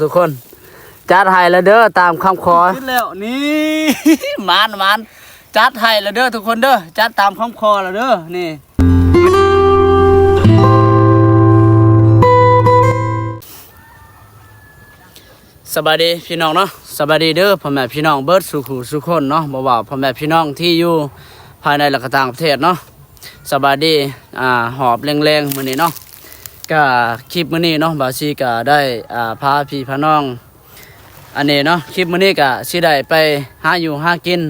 ทุกคนจัดให้แล้วเด้อตามคำขอขึ้นแล้วนี่ มันจัดให้แล้วเด้อทุกคนเด้อจัดตามคำขอแล้วเด้อนี่สบายดีพี่น้องเนาะสบายดีเด้อพ่อแม่พี่น้องเบิร์ดสุขุสุขคนเนาะบ่ว่าพ่อแม่พี่น้องที่อยู่ภายในและก็ต่างประเทศเนาะสบายดีหอบแรงๆมื้อนี้เนาะก็คลิปมื้อนี้เนาะบ่าวซีก็ได้พาพี่พาน้องอันนี้เนาะคลิปมื้อนี้ก็สิได้ไปหาอยู่หากิน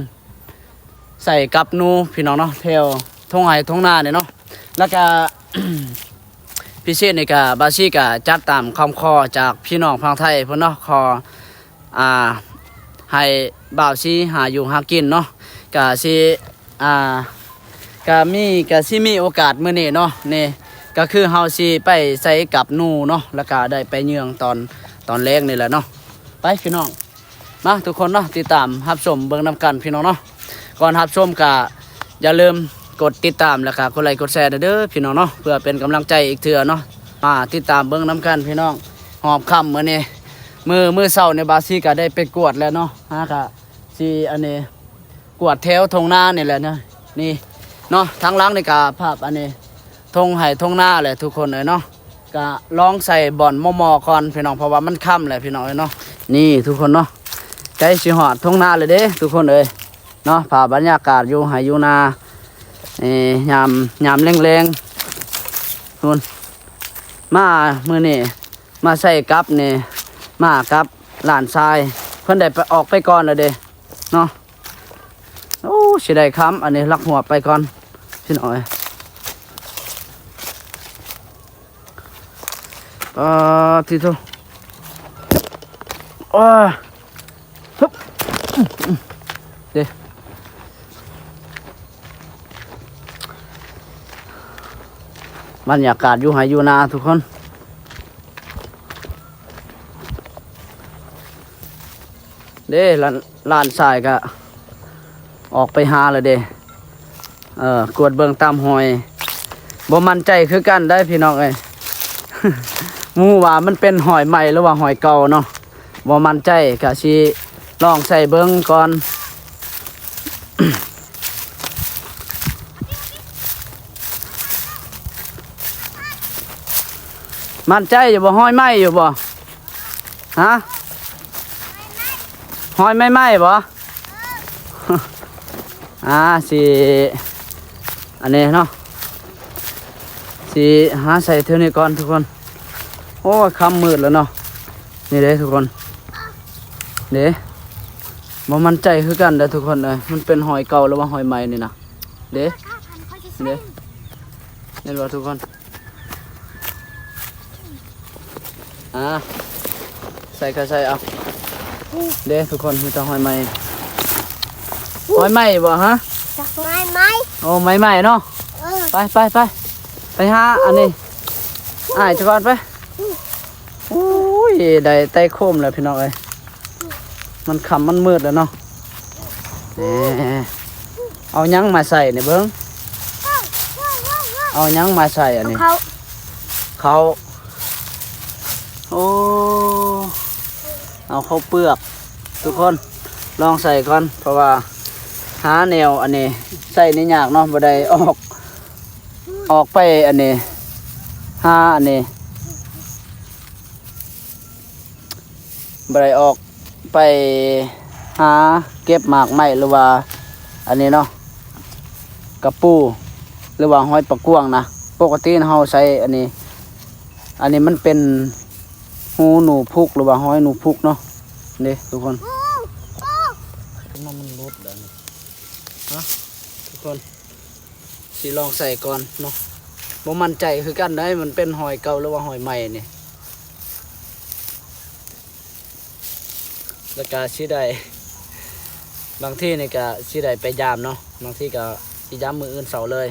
ใส่กับหนูพี่น้องเนาะแถวทงไห้ทงนาเนี่ยเนาะแล้วก็ พิเศษนี่ก็บ่าวซีก็จัดตามคำขอจากพี่น้องฝั่งไทยเพิ่นเนาะขอให้บ่าวซีหาอยู่หากินเนาะก็สิก็สิมีโอกาสมื้อนี้เนาะนี่ก็คือเฮาสิไปใส่กับหนูเนาะแล้วก็ได้ไปเยืองตอนแรกนี่แหละเนาะไปพี่น้องมาทุกคนเนาะติดตามรับชมเบิ่งนำกันพี่น้องเนาะก่อนรับชมก็อย่าลืมกดติดตามแล้วก็กดไลค์กดแชร์เด้อพี่น้องเนาะเพื่อเป็นกำลังใจอีกเทื่อเนาะมาติดตามเบิ่งนำกันพี่น้องหอบค่ำมื้อนี้มื้อเช้าในบาซีก็ได้ไปกวดแล้วเนาะก็สิอันนี้กวดแถวทงนานี่แหละนะนี่เนาะทางหลังนี่ก็ภาพอันนี้ทงไห้ทงนาแหละทุกคนเลยเนาะก็ลองใส่บ่อนมอก่อนพี่น้องเพราะว่ามันค่ำแหละพี่น้องเนาะนี่ทุกคนเนาะใกล้สิฮอดทงนาเลยเด้ทุกคนเอ้ยเนาะภาพบรรยากาศอยู่ไห้อยู่นายามแรงๆทุนมามื้อนี้มาใส่กับนี่มากับหลานชายเพิ่นได้ไปออกไปก่อนแล้วเด้เนาะโอ้สิได้ค้ำอันนี้ลักหัวไปก่อนพี่น้อยทีโตฮึบเด้บรรยากาศอยู่ไหอยู่นาทุกคนเด้ลานทรายก็ออกไปหาเลยเด้กวดเบิ่งตามหอยบ่มั่นใจคือกันได้พี่น้องเอ้ย หมู่ว่ามันเป็นหอยใหม่หรือว่าหอยเก่าเนาะบ่มั่นใจก็สิลองใส่เบิ่งก่อน มั่นใจอยู่บ่หอยไหมอยู่บ่ฮะหอยไหมบ่ สิอันนี้เนาะสิหาใส่เท่านี้ก่อนทุกคนโอ้ค่ำมืดแล้วเนาะนี่เด้ทุกคนเด้บ่มั่นใจคือกันเด้อทุกคนเลยมันเป็นหอยเก่าหรือว่าหอยใหม่นี่นะเด้นี่บ่ทุกคนใส่ก็ใส่เอาเด้ทุกคนมีแต่หอยใหม่หอยใหม่บ่ฮะไม้โอ้ไม้ใหม่เนาะไปหาอันนี้ทุกคนไปโอ้ยได้ไต้โคมแล้วพี่น้องเอ้ยมันค่ำมันมืดแล้วเนาะเอายังมาใส่เนี่ยเบิ้งเอายังมาใส่อันนี้เขาโอ้เอาข้าวเปลือกทุกคนลองใส่ก่อนเพราะว่าหาแนวอันนี้ใส่นี่ยากเนาะบ่ได้ออกไปอันนี้หาอันนี้บ่ได้ออกไปหาเก็บหมากไม้หรือว่าอันนี้เนาะกระปูหรือว่าหอยปลากวางนะปกติเฮาใส่อันนี้มันเป็นหูหนูพุกหรือว่าหอยหนูพุกเนาะนี่ทุกคนมันลดแล้วนะทุกคนสิลองใส่ก่อนเนาะบ่มั่นใจคือกันได้มันเป็นหอยเก่าหรือว่าหอยใหม่นี่แล้วก็สิได้บางที่นี่ก็สิได้ไปยามเนาะบางที่ก็สิยามมืออื่นเสาร์เลย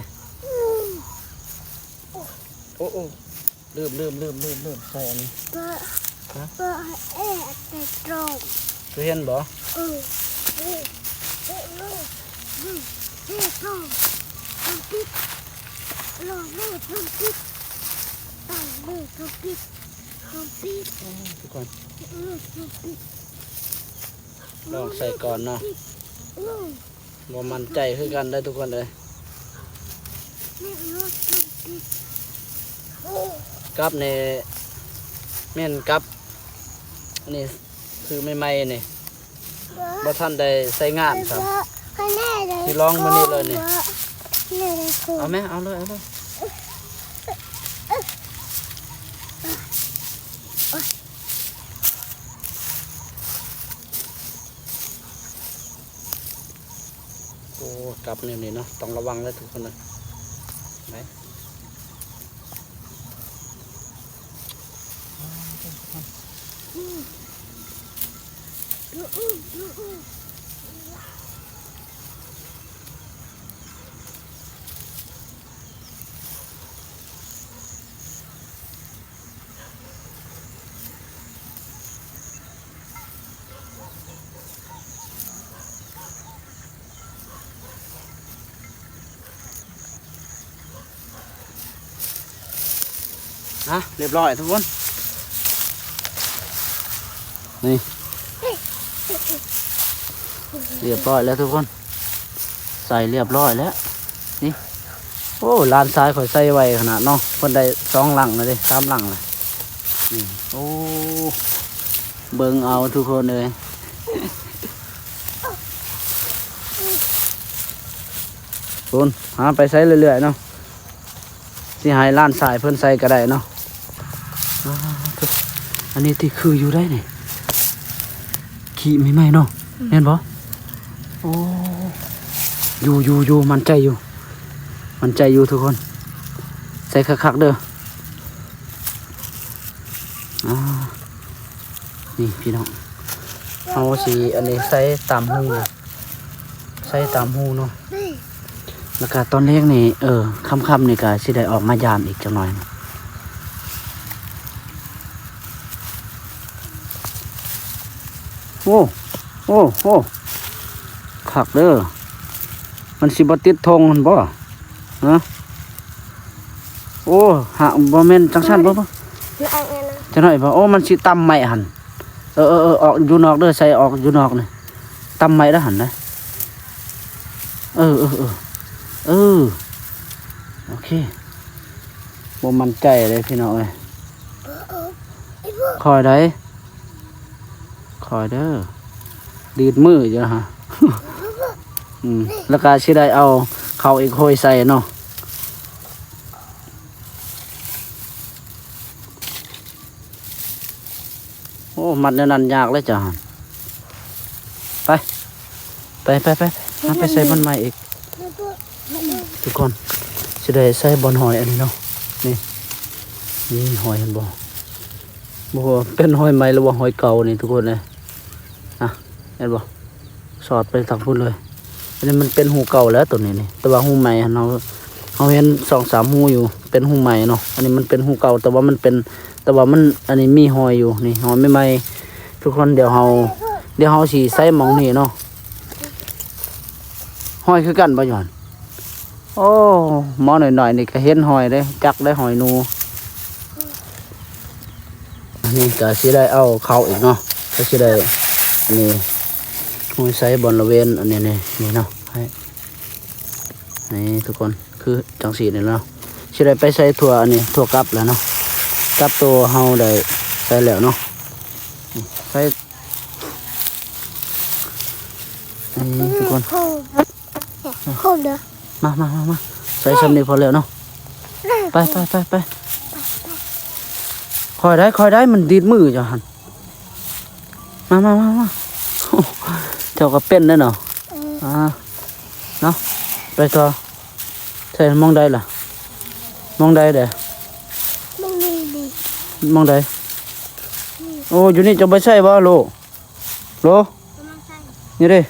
โอ้ลืมใส่อันนี้แต่ตรงคือเห็นบ่ ทุกคนลองใส่ก่อนเนาะบ่มั่นใจคือกันได้ทุกคนเลยกับในแม่นกับนี่คือใหม่ๆนี่บ่ทันได้ใส่งานครับที่ลองมื้อนี้เลยนี่เอาไหมเอาเลยโอ้กลับนี่เนาะต้องระวังเลยทุกคนเลยไหนเรียบร้อยทุกคนนี่เรียบร้อยแล้วทุกคนใส่เรียบร้อยแล้วนี่โอ้ลานทรายข่อยใส่ไว้ขนาดเนาะเพิ่นได้2 หลังเลย3 หลังเลยนี่โอ้เบิ่งเอาทุกคนเลยคุณหาไปใส่เรื่อยๆเนาะสิให้ลานทรายเพิ่นใส่ก็ได้เนาะอันนี้ที่คืออยู่ได้นี่ขี้ไม่ไหมเนาะเห็นบ่โอ้อยู่มันใจอยู่ทุกคนใส่คักๆเด้อนี่พี่น้องเอาสีอันนี้ใส่ตามหูเนาะแล้วก็ตอนเล็กนี่ค่ำๆนี่ก็สิได้ออกมายามอีกจังหน่อยโอ้คักเด้อมันสิบ่ติดธงมันบ่ฮะโอ้หาบ่แม่นจังซั่นบ่จังหน่อยบ่โอ้มันสิตำใหม่หั่นออกอยู่นอกเด้อใส่ออกอยู่นอกนี่ตำใหม่แล้วหั่นนะโอเคบ่มั่นใจเลยพี่น้องเอ้ยคอยเด้อดีดมืออยู่นะฮะ แล้วก็สิได้เอาเข้าอีกโหยใส่เนาะโอ้มัดแนวนั้นยากเลยจ้ะไปไปใส่บอนไม้อีกทุกคนสิได้ใส่บอนหอยอันนี้เนาะนี่หอยเห็นบ่เป็นหอยใหม่หรือว่าหอยเก่านี่ทุกคนเลยเห็นบ่สอดไปทางพุ่นเลยอันนี้มันเป็นหูเก่าแล้วตัวนี้นี่แต่ว่าหูใหม่เราเห็น2-3หูอยู่เป็นหูใหม่เนาะอันนี้มันเป็นหูเก่าแต่ว่ามันอันนี้มีหอยอยู่นี่หอยใหม่ๆทุกคนเดี๋ยวเราสิใส่หม่องนี่เนาะหอยคือกันบ่หย่อนโอ้หมอหน่อยๆนี่ก็เห็นหอยเด้จักได้หอยนูอันนี้ก็สิได้เอาเข้าอีกเนาะก็สิได้อันนี้หอยใส่บริเวณอันนี้นี่เนาะนี่ทุกคนคือจังสีนี่เนาะสิได้ไปใส่ถั่วอันนี้ถั่วกับแล้วเนาะกับตัวเฮาได้ใส่แล้วเนาะใส่นี่ทุกคนเด้อมาใส่ซ้ำนี่พอแล้วเนาะไปคอยได้มันดีดมือจ้ะหันมาเจ้าก็เป็นได้เนาะเนาะไปต่อใช่มองได้ล่ะมองได้เด้อมองได้โอ้อยู่นี่จะไปใช่บ่โลนี่เด้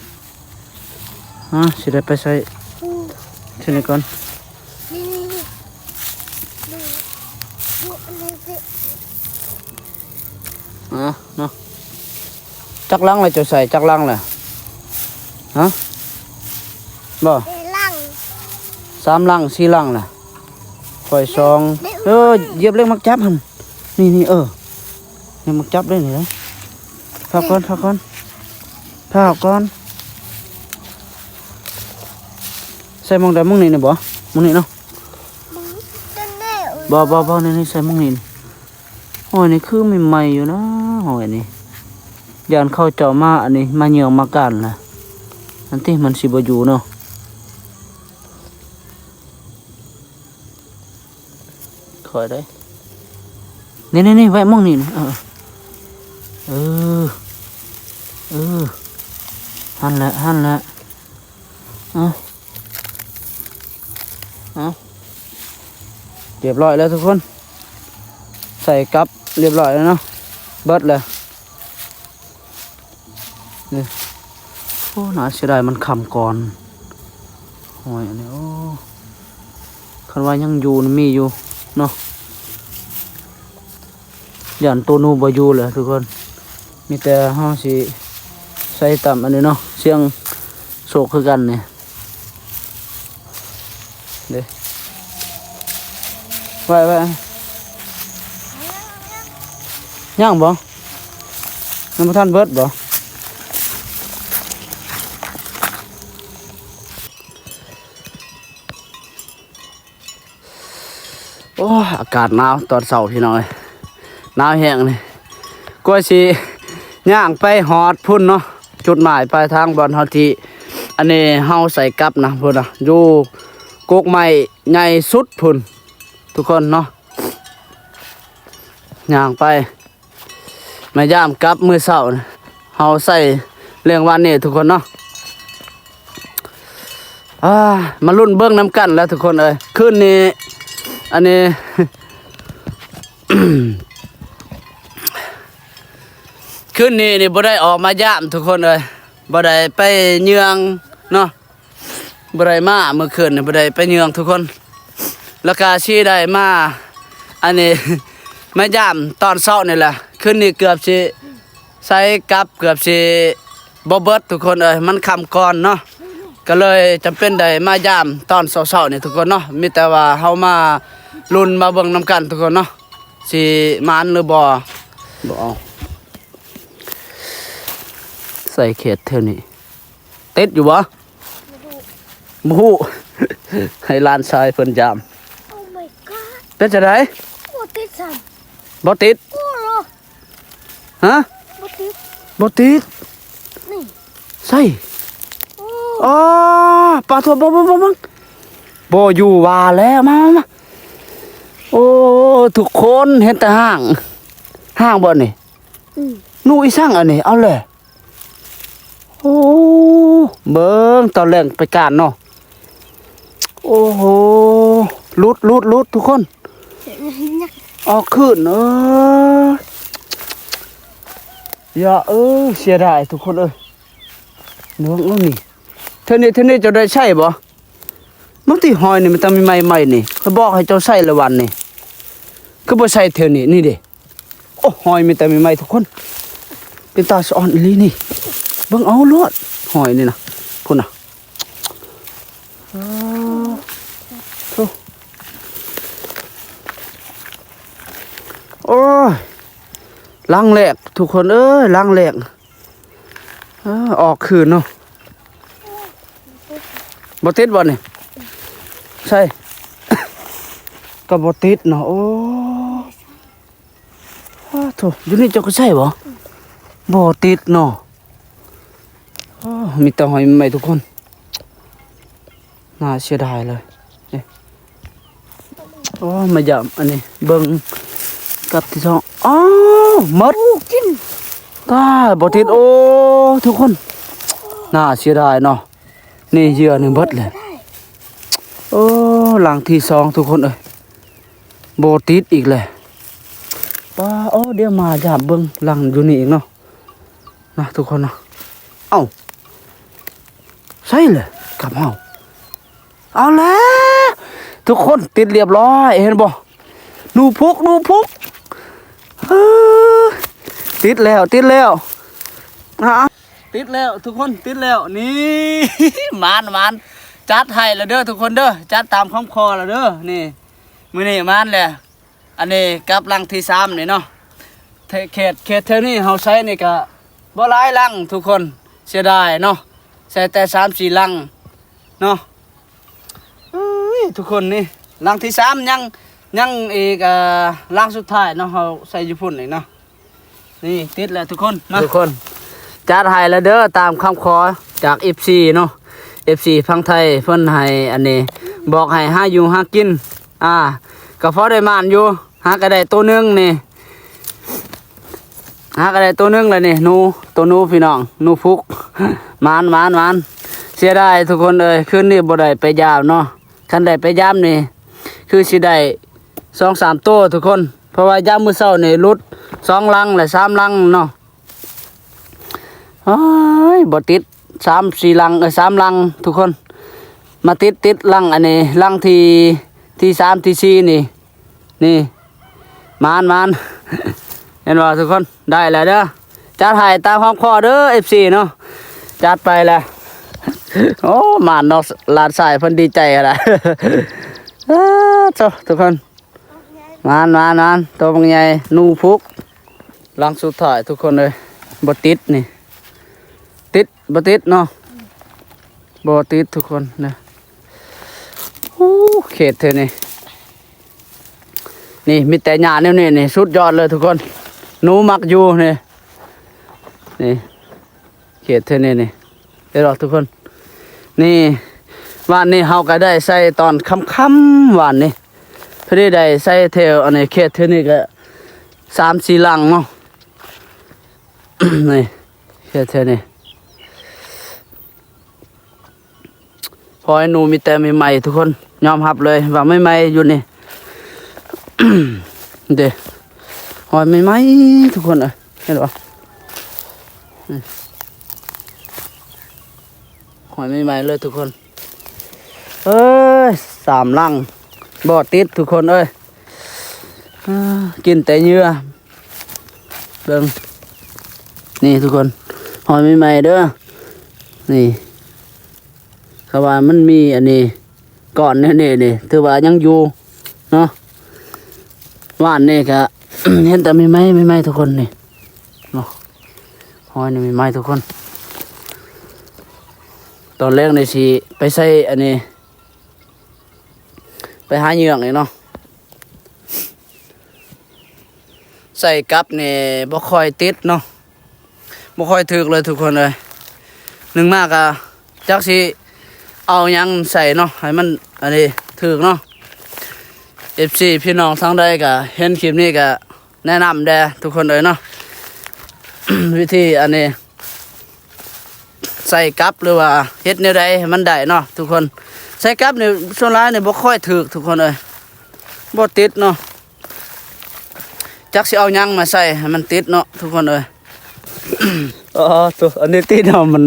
สิได้ไปใส่ที่นี่ก่อนเนาะจักลังเลยจะใส่จักลังเลยบ่3 ลัง 4 ลังล่ะค่อย2เหยียบเล็กมักจับหั่นนี่ ยังมาจับได้นี่เลยพักก่อนพักก่อนพักก่อนใส่มองใดมองนี่นี่บ่มองนี่เนาะ บ่นี่ใส่มองนี่หอยนี่คือใหม่ๆอยู่นะหอยนี่ยานเข้าเจ้ามาอันนี้มาเหยื่อมากันล่ะอันที่มันสิบ่อยู่เนาะคอยได้นี่ไว้มองนี่นะเออหันละเอาเรียบร้อยแล้วทุกคนใส่กับเรียบร้อยแล้วเนาะเบิดเลยนี่โอ้น่าเสียดายมันคำก่อนโอ้ยอันนี้โอ้คันว่ายังอยู่มีอยู่เนาะย่านตัวนูบ่อยู่เลยทุกคนมีแต่เฮาสิใส่ต่ำอันนี้เนาะเสียงโศกคือกันเนี่ยเด้ไว้ย่างบ่น้ำท่านเบิดบ่โอ้อากาศหนาวตอนเช้าพี่น้อยหนาวแห้งนี่กว่าสิย่างไปหอดพุ่นเนาะจุดหมายปลายทางบอนเฮาที่อันนี้เฮาใส่กับนะพุ่นน่ะอยู่กกไม้ใหญ่สุดพุ่นทุกคนเนาะย่างไปมาย่ามกับมื้อเช้านะเฮาใส่เรื่องวันนี้ทุกคนเนาะมาลุ้นเบิ่งน้ำกันแล้วทุกคนเอ้ยคืนนี้อันนี้ คืนนี้นี่บ่ได้ออกมาย่ามทุกคนเอ้ยบ่ได้ไปเยืองเนาะบ่ได้มาเมื่อคืนนี่บ่ได้ไปเยืองทุกคนแล้วก็สิได้มาอันนี้ มาย่ามตอนเช้านี่แหละคืนนี้เกือบสิใส่กับเกือบสิบ่เบิดทุกคนเอ้ยมันค่ำก่อนเนาะก็เลยจำเป็นได้มาย่ามตอนเช้าๆนี่ทุกคนเนาะมีแต่ว่าเฮามาลุ้นมาเบิ่งนํกันทุกคนเนาะสิมานหรือบ่เอาใส่เขตเท่านี้ติดอยู่บ่บ่ฮู้ ให้หลานชายเพิ่นยาม โอ้ my god เป็นจังได๋ โอ้ติดซ้ บ่ติด ำโอ้โห ฮะ บ่ติด บ่ติด นี่ ใส่ โอ้ อ๋อปลาตัวบ่บ่อยู่ว่าแล้วมาโอ้ทุกคนเห็นแต่ห้างบ่นี่ หนูอีสั่งอันนี้เอาเลยโอ้เบิ่งตอนแรกไปการเนาะโอ้โหลุดทุกคนออกขึ้นอย่าเสียดายทุกคนเนื้อนี่เท่านี้จะได้ใช่บ่บางทีหอยนี่มันต้องมีใหม่ๆนี่เขาบอกให้เจ้าใส่ละวันนี่คือบ่ใส่เท่านี้นี่ดิโอ้หอยมีแต่ใหม่ๆทุกคนเป็นตาสะอ่อนอีหลีนี่เบิ่งเอาโลดหอยนี่นะพุ่นน่ะโอ้ยลังแหลกทุกคนลังแหลกออกคืนเนาะบ่ติดบ่นี่ใช่ ก็บ่ติดเนาะโอ้โธ่อยู่นี่เจ้าก็ใช่บ่บ่ติดเนาะมีแต่หอยใหม่ทุกคนน่าเสียดายเลยโอ้มาย่ำอันนี้เบิ่งกับที่สองอ้าวหมดกินตายบ่ติดโอ้ทุกคนน่าเสียดายเนาะนี่เหยื่อหนึ่งเบิดเลยโอ้หลังที่สองทุกคนบ่ติดอีกเลยป้าโอ้เดี๋ยวมาย่ำเบิ่งหลังอยู่นี่อีกเนาะนะทุกคนเนาะเอ้าใช่เลยกับเฮาเอาแล้วทุกคนติดเรียบร้อยเห็นบ่หนูพุกติดแล้วติดแล้วทุกคนติดแล้วนี่ มานจัดให้แล้วเด้อทุกคนเด้อจัดตามคำคอแล้วเด้อนี่มื้อนี้มานแหละอันนี้กับลังที่3นี่เนาะ เขตเท่านี้เฮาใช้นี่ก็บ่หลายลังทุกคนเสียดายเนาะใส่แต่3-4ลังเนาะเอ้ยทุกคนนี่ลังที่3ยังอีกลังสุดท้ายเนาะเฮาใส่อยู่พุ่นนี่เนาะนี่ติดแล้วทุกคนมาทุกคนจัดให้แล้วเด้อตามคำขอจาก FC เนาะ FC พังไทยเพิ่นให้อันนี้บอกให้หาอยู่หากินก็พอได้มานอยู่หาก็ได้ตัวหนึงนี่หาก็ได้ตัวหนึงแล้วนี่หนูตัวหนูพี่น้องหนูพุก มานเสียดายทุกคนเอ้ยคืนนี้บ่ได้ไปยามเนาะคันได้ไปยามนี่คือสิได้ 2-3 ตัวทุกคนเพราะว่ายามมื้อเช้านี่หลุด2ลังและ3ลังเนาะโอ้ยบ่ติด3-4ลัง3ลังทุกคนมาติดลังอันนี้ลังที่3ที่4นี่มาน เห็นบ่ทุกคนได้แล้วเด้อจัดให้ตามความขอเด้อ FC เนาะจัดไปแล้ว โอ้มานนอกลาดสายเพิ่นดีใจอะไร โตทุกคนมานตัวบางใหญ่นูพุกลังสุดท้ายทุกคนเลยบ่ติดนี่ติดบ่ติดเนาะบ่ติดทุกคนนะโอ้เขตเท่านี้นี่มีแต่หญ้าแนวนี้นี่สุดยอดเลยทุกคนหนูมักอยู่นี่เขตเท่านี้นี่เดี๋ยวรอทุกคนนี่วันนี้เฮาก็ได้ใส่ตอนค่ำๆวันนี้พอดีได้ใส่เทลอันนี้เขตเท่านี้ก็3-4ลังเนาะ นี่เขตเท่านี้พอให้หนูมีแต่ใหม่ๆทุกคนยอมรับเลยว่าใหม่ๆอยู่นี่ เด้หอยใหม่ๆทุกคนเห็นบ่หอยใหม่ๆเลยทุกคนเอ้ย3ลังบ่ติดทุกคนเอ้ยกินแต่เหยื่อเบิ่งนี่ทุกคนหอยใหม่ๆเด้อนี่เขาว่ามันมีอันนี้ก่อนนี่ถือว่ายังอยู่เนาะว่านนี่ก็ เห็นแต่ใหม่ๆทุกคนนี่เนาะหอยนี่ใหม่ๆทุกคนตอนแรกในสิไปใส่อันนี้ไปหาเหยื่อนี่เนาะใส่กับนี่บ่ค่อยติดเนาะบ่ค่อยถึกเลยทุกคนเลยนึงมากจักสิเอาหยังใส่เนาะให้มันอันนี้ถึกเนาะ FC พี่น้องทั้งใดก็เห็นคลิปนี้ก็แนะนำแด่ทุกคนเลยเนาะ วิธีอันนี้ใส่กับหรือว่าเฮ็ดแนวใดให้มันได้เนาะทุกคนใส่กับนี่ส่วนหลายนี่บ่ค่อยถึกทุกคนเลยบ่ติดเนาะจักสิเอาหยังมาใส่ให้มันติดเนาะทุกคนเลย อ๋อตัวอันนี้ติดเอามัน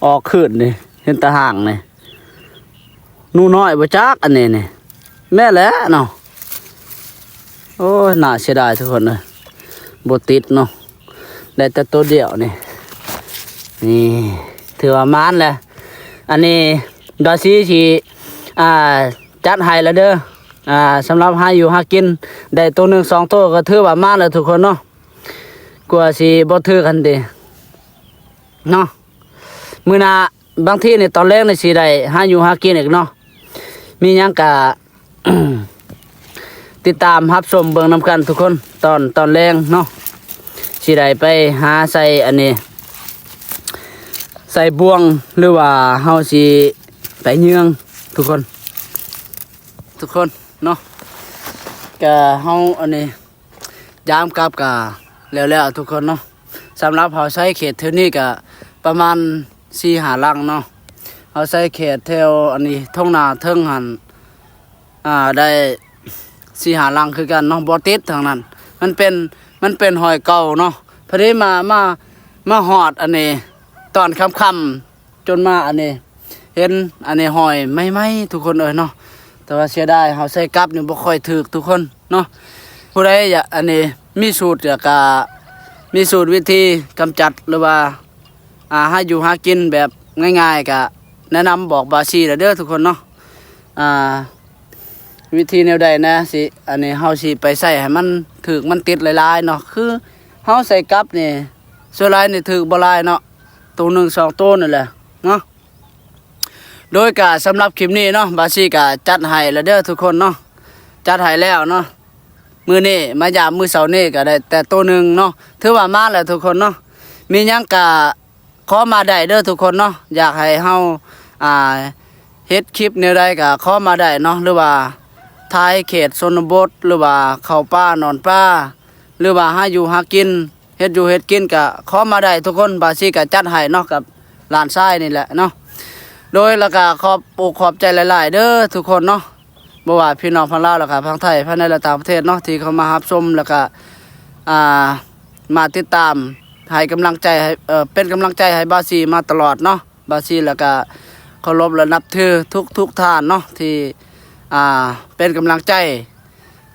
ออกขึ้นนี่เห็นตาห่างนี่หนูน้อยบ่จักอันนี้นี่แม่แหละเนาะโอ้ยน่าเสียดายทุกคนเลยบ่ติดเนาะได้แต่ตัวเดียวนี่ถือว่ามานแหละอันนี้ดอซีสิจัดให้แล้วเด้อสำหรับหาอยู่หากินได้ตัวหนึ่ง2ตัวก็ถือว่ามานแล้วทุกคนเนาะกลัวสิบ่ถือกันติเนาะมื้อหน้าบางทีนี่ตอนแรกนี่สิได้หาอยู่หากินอีกเนาะมีหยังก็ ติดตามรับชมเบิ่งนํกันทุกคนตอนแรงเนาะสิได้ไปหาใส่อันนี้ใส่บ่วงหรือว่าเฮาสิไปเยืองทุกคนเนาะก็เฮาอันนี้ยามกลับก็แล้วทุกคนเนาะสำหรับเฮาใช้เขตเท่านี้ก็ประมาณ 4-5 ลังเนาะเฮาใช้เขตแถวอันนี้ทุ่งนาเทิงหันได้4-5 ลังคือกันเนาะบ่ติดทางนั้นมันเป็นหอยเก่าเนาะพอดีมาฮอดอันนี้ตอนค่ำๆจนมาอันนี้เห็นอันนี้หอยไม่ทุกคนเอ้ยเนาะแต่ว่าเสียดายเฮาใส่กับนี่บ่ค่อยถึกทุกคนเนาะผู้ใดอยากอันนี้มีสูตรก็มีสูตรวิธีกำจัดหรือว่าหาอยู่หากินแบบง่ายๆก็แนะนำบอกบาซีเด้อทุกคนเนาะวิธีแนวใดนะสิอันนี้เฮาสิไปใส่ให้มันถึกมันติดหลายๆเนาะคือ เฮาใส่กับนี่ส่วนหลายนี่ถือบ่หลายเนาะตัวหนึ่งสองตัวนั่นแหละเนาะโดยกะสำหรับคลิปนี้เนาะบาซี่กะจัดให้แล้วเด้อทุกคนเนาะจัดให้แล้วเนาะมื้อนี้มายามมื้อเสาร์นี้ก็ได้แต่ตัวหนึ่งเนาะถือว่ามาแล้วทุกคนเนาะมีหยังกะขอมาได้เด้อทุกคนเนาะอยากให้เฮาอ่าเฮ็ดคลิปแนวใดก็ขอมาได้เนาะหรือว่าท้ายเขตชนบทหรือว่าเข้าป่านอนป่าหรือว่าหาอยู่หากินเฮ็ดอยู่เฮ็ดกินก็ขอมาได้ทุกคนบาซี่ก็จัดให้เนาะกับหลานชายนี่แหละเนาะโดยแล้วก็ขอบอกขอบใจหลายๆเด้อทุกคนเนาะบ่ว่าพี่น้องพังลาวแล้วก็พังไทยภายในและต่างประเทศเนาะที่เข้ามารับชมแล้วก็มาติดตามให้กำลังใจให้เป็นกำลังใจให้บาซี่มาตลอดเนาะบาซี่แล้วก็เคารพและนับถือทุกท่านเนาะที่เป็นกำลังใจ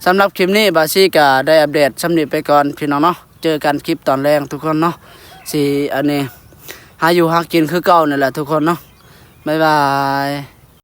สำหรับคลิปนี้บาซี่ก็ได้อัปเดตสำนีไปก่อนพี่น้องเนาะเจอกันคลิปตอนแรกทุกคนเนาะสิอันนี้หาอยู่หากินคือเก่านี่แหละทุกคนเนาะบ๊ายบาย